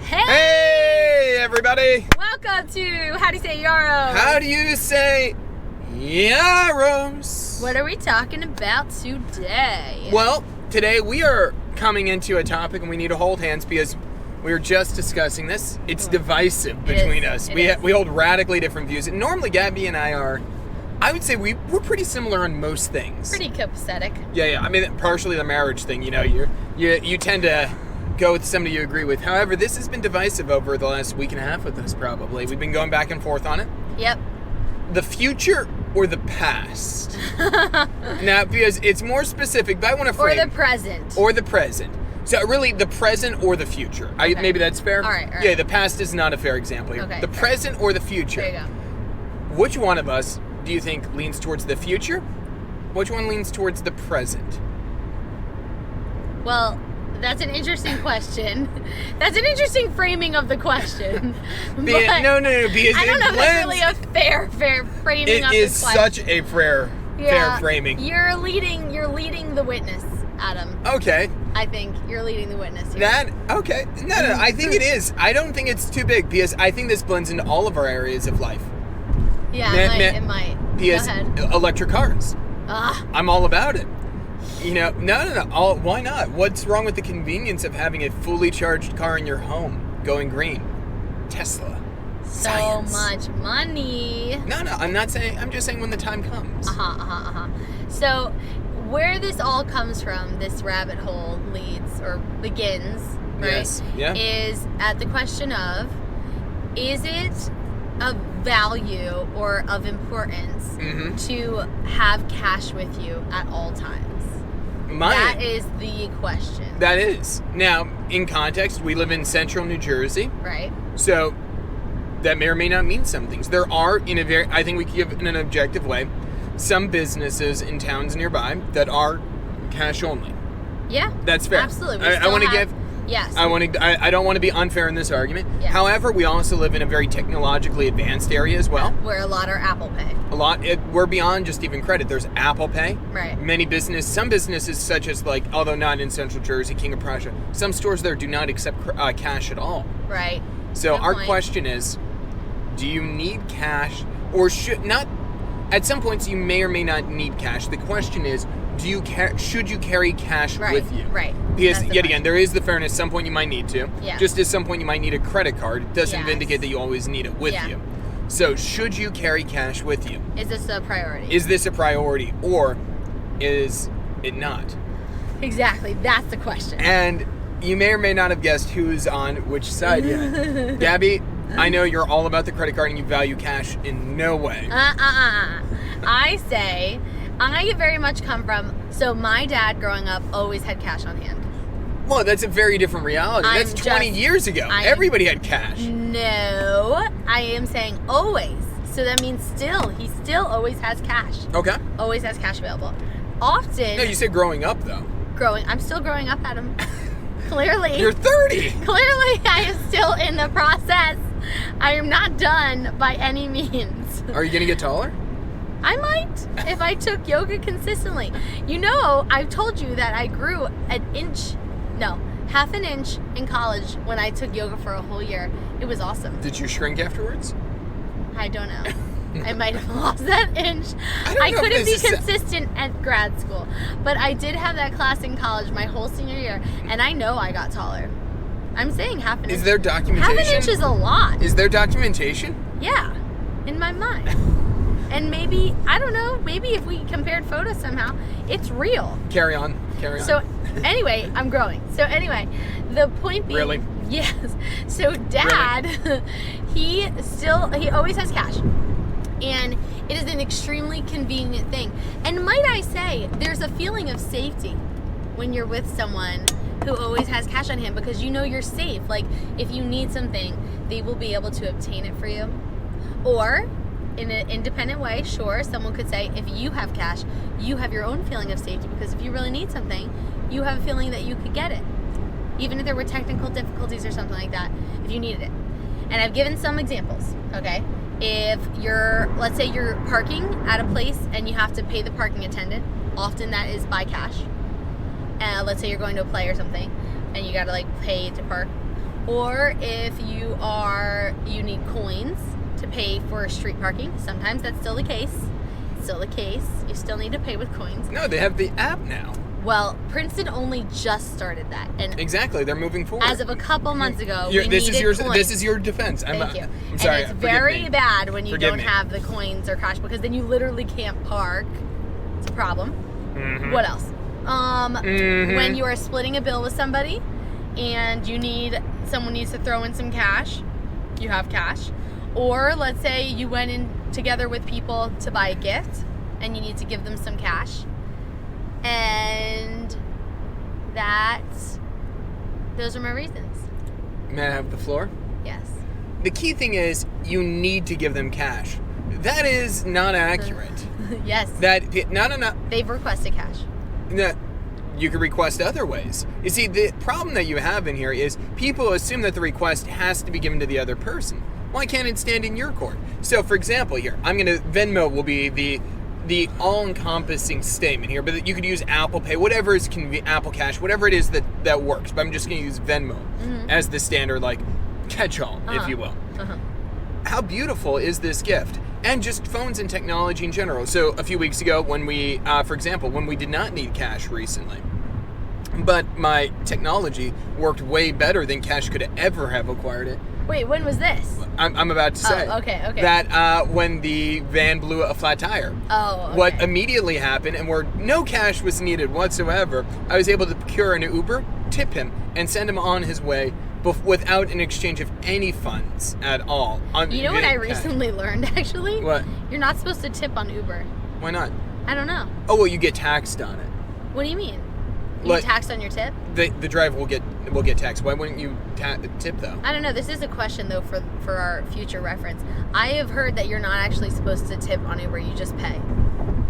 Hey, everybody! Welcome to How Do You Say Yarrow? How do you say Yarrows? What are we talking about today? Well, today we are coming into a topic and we need to hold hands because we were just discussing this. It's divisive between us. We hold radically different views. And normally Gabby and I are, I would say we're pretty similar on most things. Pretty copacetic. Yeah. I mean, partially the marriage thing, you know, you tend to go with somebody you agree with. However, this has been divisive over the last week and a half with us, probably. We've been going back and forth on it. Yep. The future or the past? Now, because it's more specific, but I want to frame. Or the present. Or the present. So really, the present or the future. Okay. Maybe that's fair? All right. Yeah, the past is not a fair example here. Okay, the present or the future. There you go. Which one of us do you think leans towards the future? Which one leans towards the present? Well, that's an interesting question. That's an interesting framing of the question. No, because I don't know if that's really a fair framing of the question. It is such a fair framing. You're leading the witness, Adam. Okay. I think you're leading the witness here. Okay. No, I think it is. I don't think it's too big because I think this blends into all of our areas of life. Yeah, it might. Because Go ahead. Electric cars. Ugh. I'm all about it. You know, no. Why not? What's wrong with the convenience of having a fully charged car in your home going green? Tesla. Science. So much money. No, I'm not saying. I'm just saying when the time comes. So, where this all comes from, this rabbit hole leads or begins, right? Yes. Yeah. Is at the question of, is it of value or of importance to have cash with you at all times? That is the question. That is. Now, in context, we live in central New Jersey. Right. So, that may or may not mean some things. There are, I think we can give it in an objective way, some businesses in towns nearby that are cash only. Yeah. That's fair. Absolutely. I want to give... Yes. I don't want to be unfair in this argument. Yes. However, we also live in a very technologically advanced area as well. Where a lot are Apple Pay. We're beyond just even credit. There's Apple Pay. Right. Some businesses such as although not in Central Jersey, King of Prussia, some stores there do not accept cash at all. Right. So our question is, do you need cash or should not? At some points, you may or may not need cash. The question is, should you carry cash with you? Right. Because, yet again, there is the fairness. Some point you might need to. Yeah. Just as some point you might need a credit card. It doesn't vindicate that you always need it with you. So, should you carry cash with you? Is this a priority? Is this a priority? Or is it not? Exactly. That's the question. And you may or may not have guessed who's on which side yet. Gabby, I know you're all about the credit card and you value cash in no way. I say... I very much come from, so my dad growing up always had cash on hand. Well, that's a very different reality. That's 20 years ago. Everybody had cash. No, I am saying always. So that means he still always has cash. Okay. Always has cash available. Often. No, you said growing up, though. I'm still growing up, Adam. Clearly. You're 30. Clearly, I am still in the process. I am not done by any means. Are you going to get taller? I might, if I took yoga consistently. You know, I've told you that I grew half an inch in college when I took yoga for a whole year. It was awesome. Did you shrink afterwards? I don't know. I might have lost that inch. I couldn't be consistent at grad school. But I did have that class in college my whole senior year, and I know I got taller. I'm saying half an inch. Is there documentation? Half an inch is a lot. Is there documentation? Yeah, in my mind. And maybe, I don't know, maybe if we compared photos somehow, it's real. Carry on. So, anyway, I'm growing. So, anyway, the point being... Really? Yes. So, Dad, really? he always has cash. And it is an extremely convenient thing. And might I say, there's a feeling of safety when you're with someone who always has cash on hand because you know you're safe. Like, if you need something, they will be able to obtain it for you. Or... in an independent way, sure, someone could say, if you have cash, you have your own feeling of safety because if you really need something, you have a feeling that you could get it. Even if there were technical difficulties or something like that, if you needed it. And I've given some examples, okay? If let's say you're parking at a place and you have to pay the parking attendant, often that is by cash. Let's say you're going to a play or something and you gotta pay to park. Or if you need coins to pay for street parking. Sometimes that's still the case. You still need to pay with coins. No, they have the app now. Well, Princeton only just started that, and Exactly, they're moving forward. as of a couple months ago, This coins. is your defense. Thank you. I'm sorry. And it's very bad when you Forgive don't me. have the coins or cash, because then you literally can't park. It's a problem. Mhm. What else? Mhm. When you are splitting a bill with somebody and someone needs to throw in some cash, you have cash. Or let's say you went in together with people to buy a gift and you need to give them some cash. And those are my reasons. May I have the floor? Yes. The key thing is you need to give them cash. That is not accurate. Yes. No. They've requested cash. No, you could request other ways. You see, the problem that you have in here is people assume that the request has to be given to the other person. Why can't it stand in your court? So, for example, here, Venmo will be the all-encompassing statement here, but you could use Apple Pay, whatever is Apple Cash, whatever it is that works. But I'm just going to use Venmo as the standard, like, catch-all, if you will. How beautiful is this gift? And just phones and technology in general. So a few weeks ago when for example, when we did not need cash recently, but my technology worked way better than cash could ever have acquired it. Wait, when was this? I'm about to say. Oh, okay. That when the van blew a flat tire. Oh, okay. What immediately happened, and where no cash was needed whatsoever, I was able to procure an Uber, tip him, and send him on his way without an exchange of any funds at all. You know what I recently learned, actually? What? You're not supposed to tip on Uber. Why not? I don't know. Oh, well, you get taxed on it. What do you mean? You Like- get taxed on your tip? The driver will get taxed. Why wouldn't you tip though? I don't know. This is a question, though, for our future reference. I have heard that you're not actually supposed to tip on Uber. You just pay.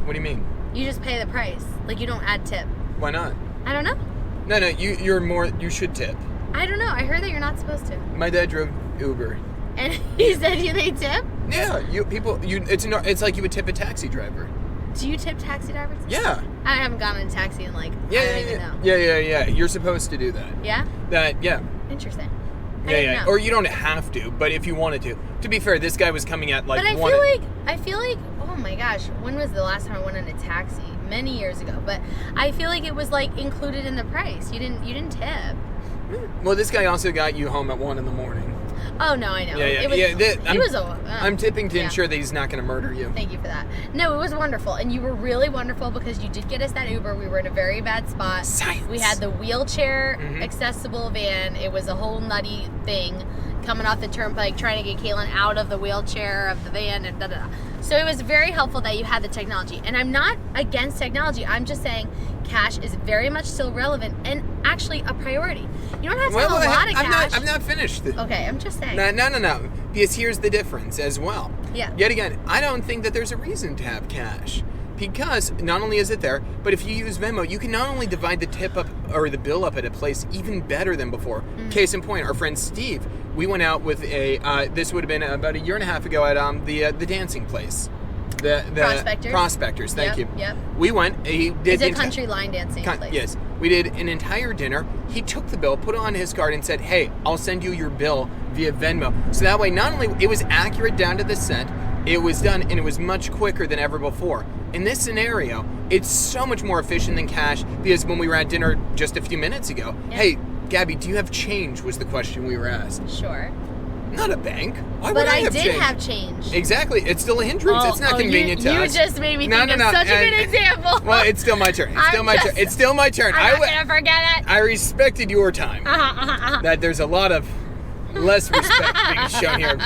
What do you mean? You just pay the price. Like, you don't add tip. Why not? I don't know. No, you should tip. I don't know. I heard that you're not supposed to. My dad drove Uber. And he said they tip? Yeah, it's like you would tip a taxi driver. Do you tip taxi drivers? Yeah. I haven't gone in a taxi in I don't even know. Yeah. You're supposed to do that. Yeah? Yeah. Interesting. I Yeah. didn't know. Or you don't have to, but if you wanted to. To be fair, this guy was coming at like But one. I feel like, oh my gosh, when was the last time I went in a taxi? Many years ago. But I feel like it was like included in the price. You didn't tip. Well, this guy also got you home at 1 a.m. Oh no, I know. Yeah. It was I'm tipping to yeah. ensure that he's not going to murder you. Thank you for that. No, it was wonderful, and you were really wonderful because you did get us that Uber. We were in a very bad spot. Science. We had the wheelchair accessible van. It was a whole nutty thing coming off the turnpike, trying to get Kaylin out of the wheelchair of the van, and da da da. So it was very helpful that you had the technology. And I'm not against technology. I'm just saying cash is very much still relevant and actually a priority. You don't have to have a lot of cash. I'm not finished. Okay, I'm just saying. No. Because here's the difference as well. Yeah. Yet again, I don't think that there's a reason to have cash. Because not only is it there, but if you use Venmo, you can not only divide the tip up or the bill up at a place even better than before. Case in point, our friend Steve, we went out with this would have been about a year and a half ago at the dancing place. The Prospectors. Prospectors, thank you. Yep. We went. He did It's the a country line dancing place. Yes. We did an entire dinner. He took the bill, put it on his card, and said, "Hey, I'll send you your bill via Venmo." So that way, not only it was accurate down to the cent, it was done, and it was much quicker than ever before. In this scenario, it's so much more efficient than cash because when we were at dinner just a few minutes ago, hey, Gabby, do you have change? Was the question we were asked. Sure. Not a bank. Why But would I I have did change? have change. Exactly. It's still a hindrance. It's not convenient to us. You just made me think of such a good example. Well, it's still my turn. It's still my turn. I'm not gonna forget it. I respected your time. That there's a lot of less respect being shown here.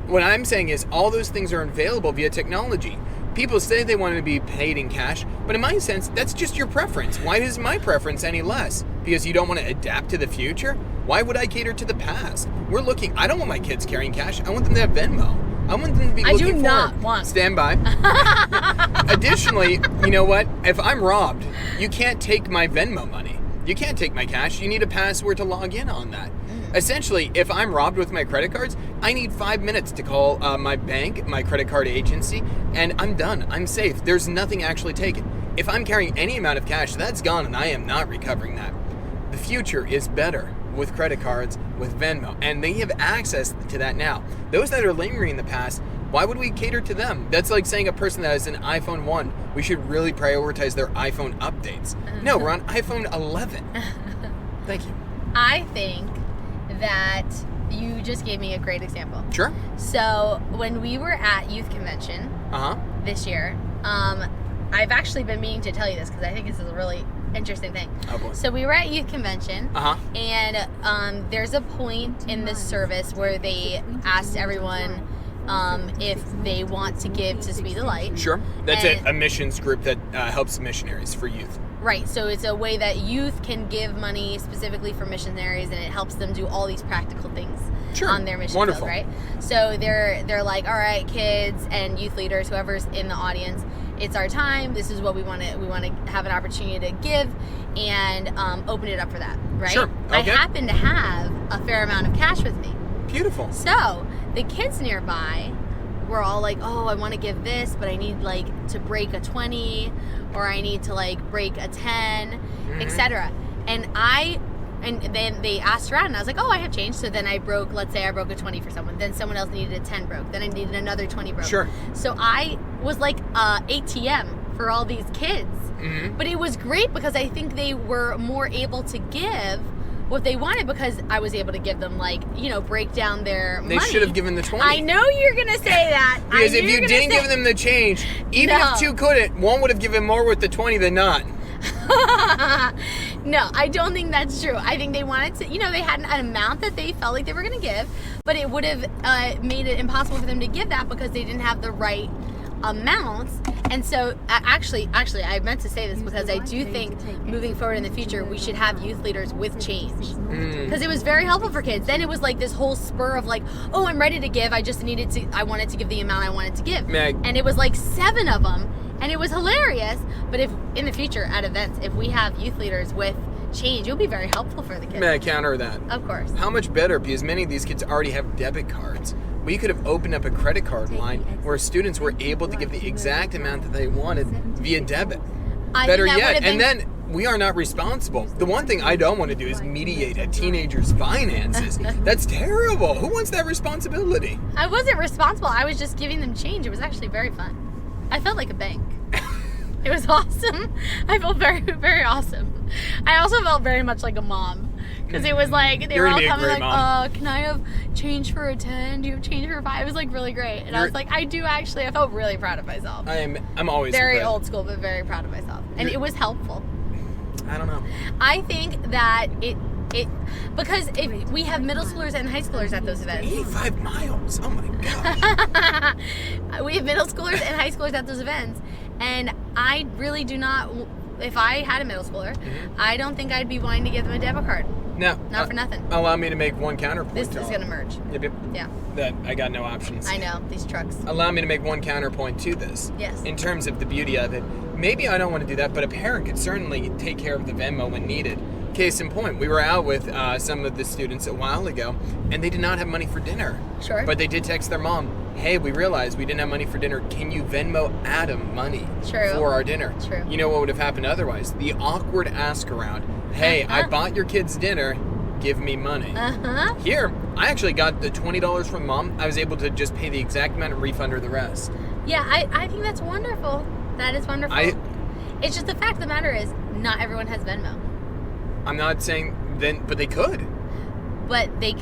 What I'm saying is all those things are available via technology. People say they want to be paid in cash, but in my sense, that's just your preference. Why is my preference any less? Because you don't want to adapt to the future? Why would I cater to the past? I don't want my kids carrying cash. I want them to have Venmo. I want them to be looking forward. I do not want. Stand by. Additionally, you know what? If I'm robbed, you can't take my Venmo money. You can't take my cash. You need a password to log in on that. Essentially, if I'm robbed with my credit cards, I need 5 minutes to call my bank, my credit card agency, and I'm done. I'm safe. There's nothing actually taken. If I'm carrying any amount of cash, that's gone, and I am not recovering that. The future is better. with credit cards, with Venmo, and they have access to that now. Those that are lingering in the past, why would we cater to them? That's like saying a person that has an iPhone 1, we should really prioritize their iPhone updates. No, we're on iPhone 11. Thank you. I think that you just gave me a great example. Sure. So when we were at youth convention this year, I've actually been meaning to tell you this because I think this is a really interesting thing. Oh boy. So we were at youth convention, and there's a point in this service where they asked everyone if they want to give to Speed the Light. Sure. That's a missions group that helps missionaries for youth. Right, so it's a way that youth can give money specifically for missionaries, and it helps them do all these practical things on their mission Wonderful. field, right? So they're like, all right, kids and youth leaders, whoever's in the audience, it's our time. This is what we want to have an opportunity to give, and open it up for that, right? Sure. Okay. I happen to have a fair amount of cash with me. Beautiful. So the kids nearby were all like, oh, I want to give this, but I need like to break a 20, or I need to like break a 10, etc. And then they asked around, and I was like, oh, I have change. So then let's say I broke a 20 for someone. Then someone else needed a 10 broke. Then I needed another 20 broke. Sure. So I was like ATM for all these kids. But it was great because I think they were more able to give what they wanted because I was able to give them, like, break down their money. They should have given the 20. I know you're going to say that. Because if you didn't give them the change, even if two couldn't, one would have given more with the 20 than not. No, I don't think that's true. I think they wanted to, they had an amount that they felt like they were going to give, but it would have made it impossible for them to give that because they didn't have the right amounts. And so actually I meant to say this because I do think moving forward in the future we should have youth leaders with change, because it was very helpful for kids. Then it was like this whole spur of like, oh, I'm ready to give, I wanted to give the amount I wanted to give, and it was like 7 of them, and it was hilarious. But if in the future at events, if we have youth leaders with change, it'll be very helpful for the kids. May I counter that? Of course. How much better, because many of these kids already have debit cards. We could have opened up a credit card line where students were able to give the exact amount that they wanted via debit. Better yet, and then we are not responsible. The one thing I don't want to do is mediate a teenager's finances. That's terrible. Who wants that responsibility? I wasn't responsible. I was just giving them change. It was actually very fun. I felt like a bank. It was awesome. I felt very, very awesome. I also felt very much like a mom. Because it was like, they were all coming like, can I have change for a 10? Do you have change for a 5? It was like really great. And I was like, I do actually. I felt really proud of myself. I'm always very impressed. old school, but very proud of myself. And it was helpful. I don't know. I think that because if we have middle schoolers and high schoolers at those events. 85 miles. Oh my gosh. We have middle schoolers and high schoolers at those events. And I really do not, if I had a middle schooler, I don't think I'd be wanting to give them a debit card. No. Not for nothing. Allow me to make one counterpoint. This is going to merge. Yep. Yeah. That I got no options. I know, these trucks. Allow me to make one counterpoint to this. Yes. In terms of the beauty of it, maybe I don't want to do that, but a parent could certainly take care of the Venmo when needed. Case in point, we were out with some of the students a while ago, and they did not have money for dinner. Sure. But they did text their mom, hey, we realized we didn't have money for dinner. Can you Venmo Adam money for our dinner? True. You know what would have happened otherwise? The awkward ask around, hey, I bought your kids dinner. Give me money. Here, I actually got the $20 from mom. I was able to just pay the exact amount and refund her the rest. Yeah, I think that's wonderful. That is wonderful. It's just the fact of the matter is, not everyone has Venmo. I'm not saying then, but they could. But we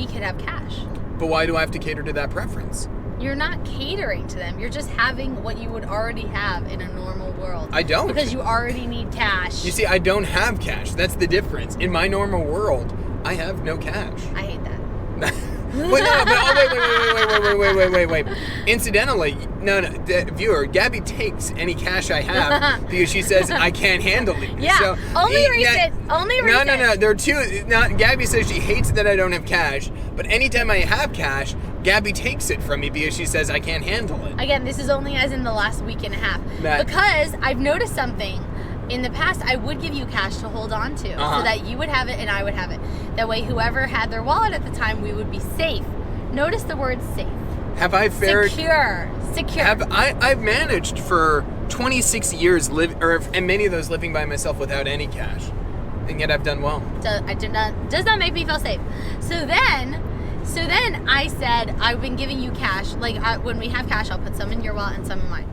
could have cash. But why do I have to cater to that preference? You're not catering to them. You're just having what you would already have in a normal world. I don't. Because you already need cash. You see, I don't have cash. That's the difference. In my normal world, I have no cash. I hate that. Wait. Incidentally, no, viewer, Gabby takes any cash I have because she says I can't handle it. Yeah, so, only recent. No. There are two. Gabby says she hates that I don't have cash, but anytime I have cash, Gabby takes it from me because she says I can't handle it. Again, this is only as in the last week and a half. Because I've noticed something. In the past, I would give you cash to hold on to so that you would have it and I would have it. That way, whoever had their wallet at the time, we would be safe. Notice the word safe. Have I fared... Secure. I've managed for 26 years, and many of those living by myself without any cash. And yet I've done well. Does not make me feel safe. So then I said, I've been giving you cash. Like, when we have cash, I'll put some in your wallet and some in mine.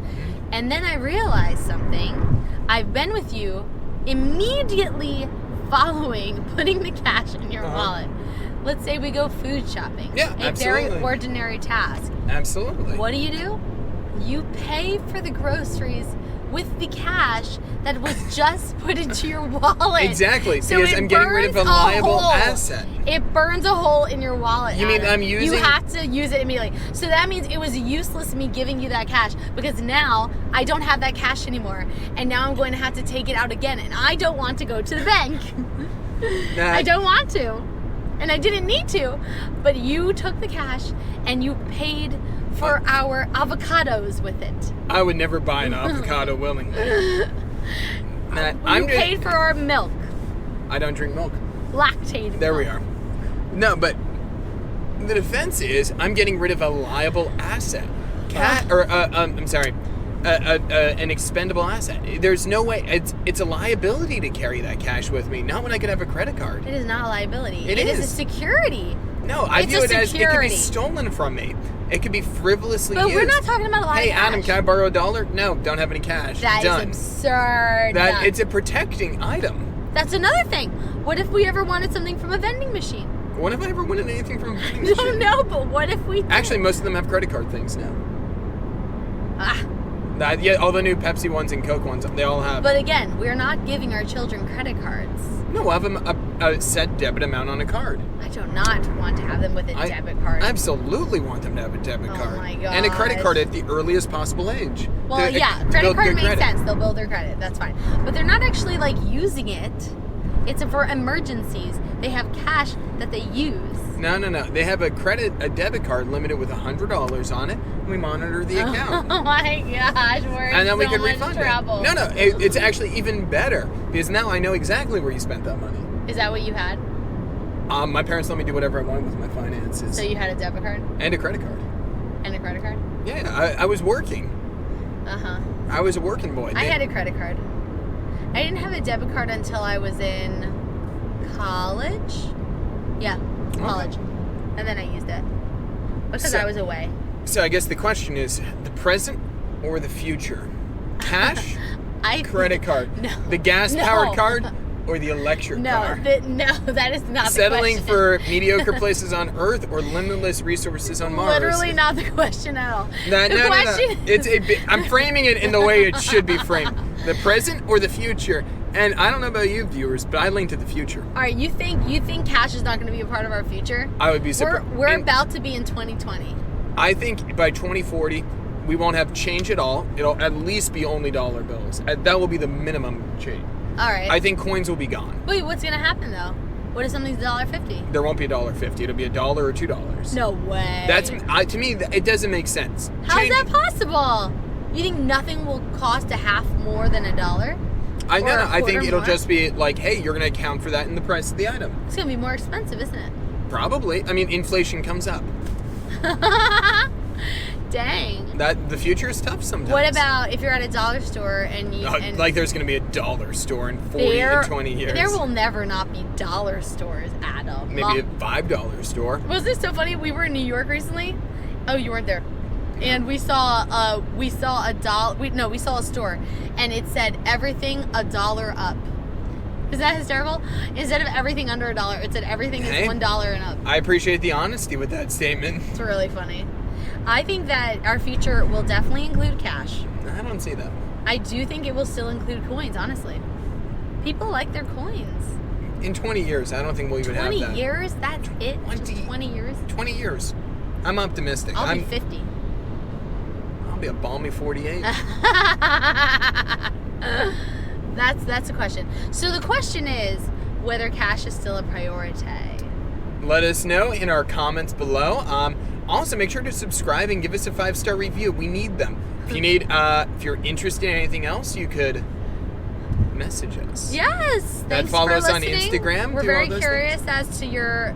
And then I realized something. I've been with you immediately following putting the cash in your wallet. Let's say we go food shopping. Yeah, a absolutely. very ordinary task. Absolutely. What do? You pay for the groceries with the cash that was just put into your wallet. Exactly, So because it I'm getting rid of a burns liable hole. asset. It burns a hole in your wallet. You mean Adam. I'm using- You have to use it immediately. So that means it was useless me giving you that cash because now I don't have that cash anymore, and now I'm going to have to take it out again, and I don't want to go to the bank. I don't want to, and I didn't need to, but you took the cash and you paid for our avocados with it. I would never buy an avocado willingly. You paid for our milk, I don't drink milk. lactated There milk. we are. No, but the defense is I'm getting rid of a liable asset. An expendable asset. There's no way. It's a liability to carry that cash with me. Not when I could have a credit card. It is not a liability. It It is is. a security. No, I It's view a it as it could be security. stolen from me. It could be frivolously But used. we're not talking about a lot Hey, of cash. Adam, can I borrow $1? No, don't have any cash. That Done. is absurd. That it's a protecting item. That's another thing. What if we ever wanted something from a vending machine? When have I ever wanted anything from a vending No, machine? no, but what if we did? Actually, most of them have credit card things now. Ah, Yeah, all the new Pepsi ones and Coke ones, they all have. but again, we're not giving our children credit cards. No, we'll have a set debit amount on a card. I do not want to have them with a I debit card. absolutely want them to have a debit Oh card. my And a credit gosh. card at the earliest possible age. Well, To- yeah, to credit build card good makes credit. sense. They'll build their credit. That's fine. But they're not actually like using it. It's for emergencies. They have cash that they use. No. They have a debit card limited with $100 on it. And we monitor the account. Oh my gosh, we're And then in we so can much refund trouble. it. No, it's actually even better because now I know exactly where you spent that money. Is that what you had? My parents let me do whatever I wanted with my finances. So you had a debit card And a credit card. and a credit card? Yeah, I was working. Uh-huh. I was a working boy. I had a credit card. I didn't have a debit card until I was in college. Yeah, college. And then I used it. Because So- I was away. So I guess the question is the present or the future? Cash, credit card, No. the gas-powered No. card, or the electric No, car? no, that is not Settling the for question. mediocre places on Earth or limitless resources on Mars? Literally not the question at all. No. The question It's I'm framing it in the way it should be framed. The present or the future? And I don't know about you viewers, but I lean to the future. All right, you think cash is not going to be a part of our future? I would be surprised. We're about to be in 2020. I think by 2040, we won't have change at all. It'll at least be only dollar bills. That will be the minimum change. All right. I think coins will be gone. Wait, what's going to happen though? What if something's $1.50? There won't be $1.50. It'll be $1 or $2. No way. That's to me. It doesn't make sense. How's that possible? You think nothing will cost a half more than $1? I know. Or a I think quarter it'll more? just be like, hey, you're going to account for that in the price of the item. It's gonna be more expensive, isn't it? Probably. I mean, inflation comes up. Dang. That the future is tough sometimes. What about if you're at a dollar store and you and like there's going to be a dollar store in 40 there, to 20 years. There will never not be dollar stores, Adam. Maybe a $5 store. Was this so funny? We were in New York recently. Oh, you weren't there. And we saw a store, and it said everything $1 up. Is that hysterical? Instead of everything under $1, it said everything Hey. is $1 and up. I appreciate the honesty with that statement. It's really funny. I think that our future will definitely include cash. I don't see that. I do think it will still include coins, honestly. People like their coins. In 20 years, I don't think we'll even have 20 that. years? That's it? Just 20 years? 20 years. I'm optimistic. I'll be 50. I'll be a balmy 48. That's a question. So the question is whether cash is still a priority. Let us know in our comments below. Also, make sure to subscribe and give us a 5-star review. We need them. If you need, if you're interested in anything else, you could message us. Yes. Thanks follow for us on listening. Instagram, We're do all very those curious as to your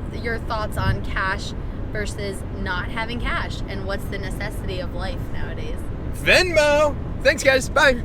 thoughts on cash versus not having cash, and what's the necessity of life nowadays. Venmo. Thanks, guys. Bye.